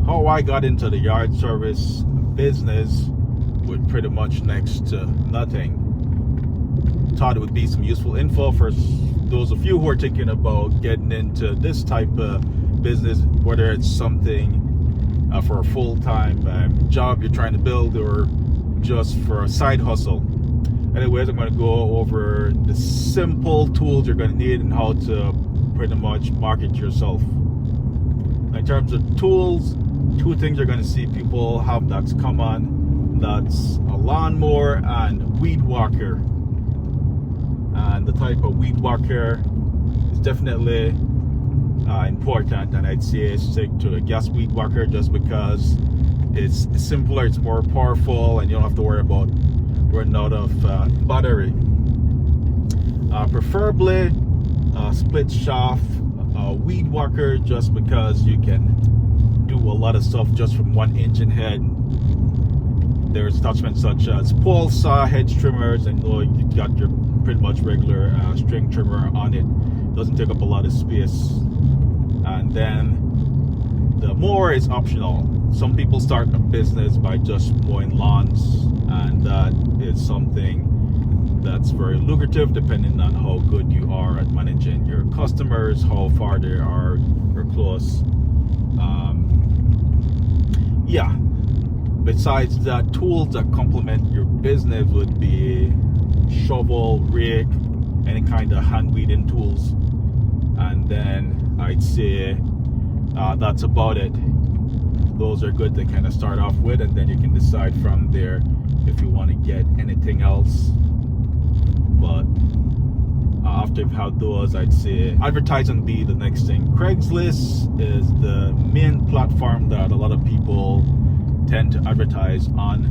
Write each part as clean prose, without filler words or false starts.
how I got into the yard service business with pretty much next to nothing. Thought it would be some useful info for those of you who are thinking about getting into this type of business, whether it's something for a full-time job you're trying to build or just for a side hustle. Anyways, I'm going to go over the simple tools you're going to need and how to pretty much market yourself. In terms of tools, two things you're going to see people have that's common. That's a lawnmower and weed whacker. And the type of weed whacker is definitely important, and I'd say stick to a gas weed whacker just because it's simpler, it's more powerful, and you don't have to worry about running out of battery. Preferably split shaft weed whacker just because you can do a lot of stuff just from one engine head. There's attachments such as pole saw, hedge trimmers, and you got your pretty much regular string trimmer on it. Doesn't take up a lot of space. And then the mower is optional. Some people start a business by just mowing lawns, and that is something that's very lucrative depending on how good you are at managing your customers, how far they are or close. Besides that, tools that complement your business would be shovel, rake, any kind of hand weeding tools, and then I'd say that's about it. Those are good to kind of start off with, and then you can decide from there if you want to get anything else. But after you've had those, I'd say advertising be the next thing. Craigslist is the main platform that a lot of people tend to advertise on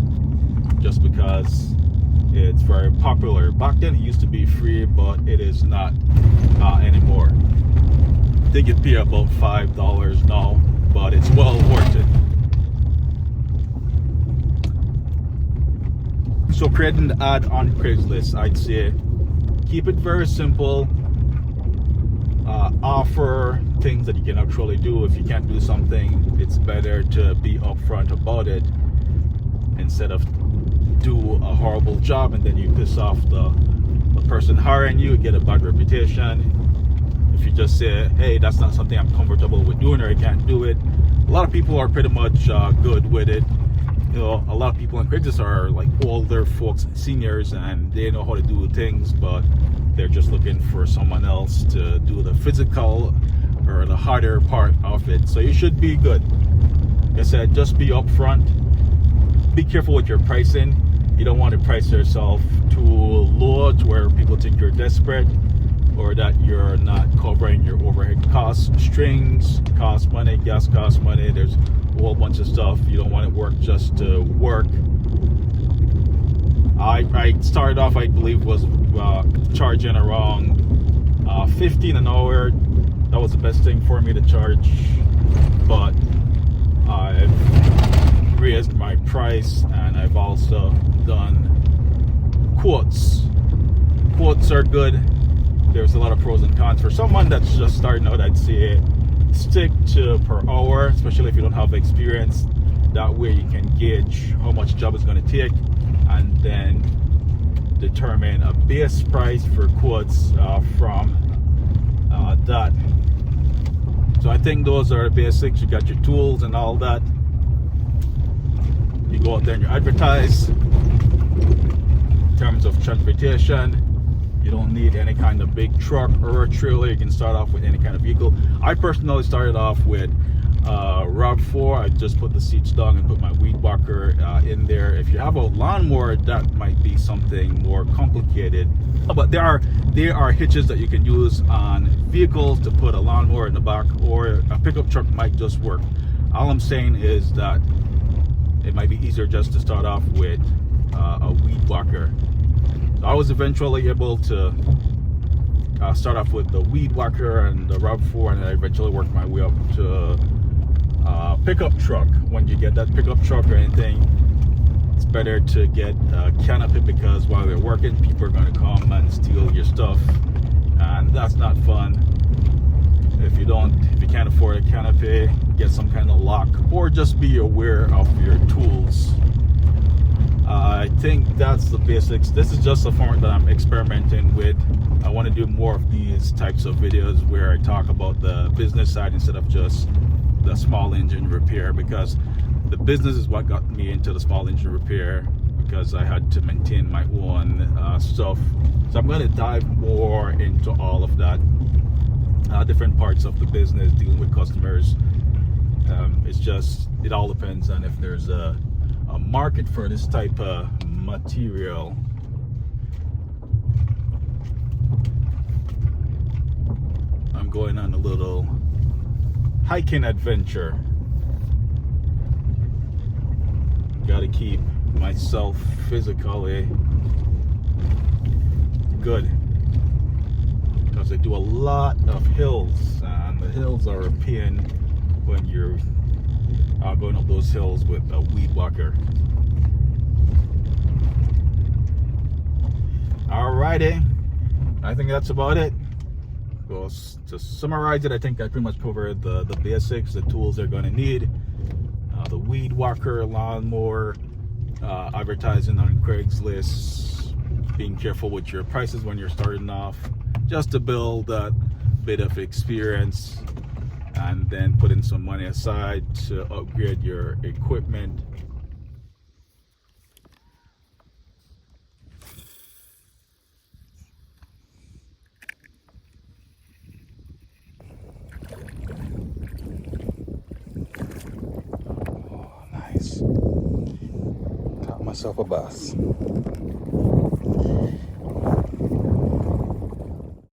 just because it's very popular. Back then it used to be free, but it is not anymore. I think you pay about $5 now, but it's well worth it. So creating the ad on Craigslist, I'd say keep it very simple. Offer things that you can actually do. If you can't do something, it's better to be upfront about it instead of do a horrible job and then you piss off the person hiring you, get a bad reputation. If you just say, hey, that's not something I'm comfortable with doing, or I can't do it. A lot of people are pretty much good with it. You know, a lot of people on Craigslist are like older folks, seniors, and they know how to do things, but they're just looking for someone else to do the physical or the harder part of it. So you should be good. Like I said, just be upfront. Be careful with your pricing. You don't want to price yourself too low to where people think you're desperate or that you're not covering your overhead costs. Strings cost money, gas costs money. There's a whole bunch of stuff. You don't want it work just to work. I started off, I believe, was charging around $15 an hour. That was the best thing for me to charge, but I've raised my price, and I've also done quotes. Quotes are good. There's a lot of pros and cons. For someone that's just starting out, I'd say stick to per hour, especially if you don't have experience. That way you can gauge how much job is going to take and then determine a base price for quotes from that. So I think those are the basics. You got your tools and all that. You go out there and you advertise. In terms of transportation, you don't need any kind of big truck or a trailer. You can start off with any kind of vehicle. I personally started off with RAV4. I just put the seats down and put my weed whacker in there. If you have a lawnmower, that might be something more complicated. But there are hitches that you can use on vehicles to put a lawnmower in the back, or a pickup truck might just work. All I'm saying is that it might be easier just to start off with a weed whacker. I was eventually able to start off with the weed whacker and the RAV4, and I eventually worked my way up to pickup truck. When you get that pickup truck or anything, it's better to get a canopy, because while you're working, people are going to come and steal your stuff, and that's not fun. If you you can't afford a canopy, get some kind of lock, or just be aware of your tools. I think that's the basics. This is just a format that I'm experimenting with. I want to do more of these types of videos where I talk about the business side instead of just the small engine repair, because the business is what got me into the small engine repair, because I had to maintain my own stuff. So I'm going to dive more into all of that, different parts of the business, dealing with customers. It all depends on if there's a market for this type of material. I'm going on a little hiking adventure. Gotta keep myself physically good, because I do a lot of hills, and the hills are a pain when you're going up those hills with a weed whacker. Alrighty, I think that's about it. Well, to summarize it, I think I pretty much covered the basics, the tools they're going to need. The weed whacker, lawnmower, advertising on Craigslist, being careful with your prices when you're starting off, just to build that bit of experience, and then putting some money aside to upgrade your equipment. Oh, nice. Got myself a bus.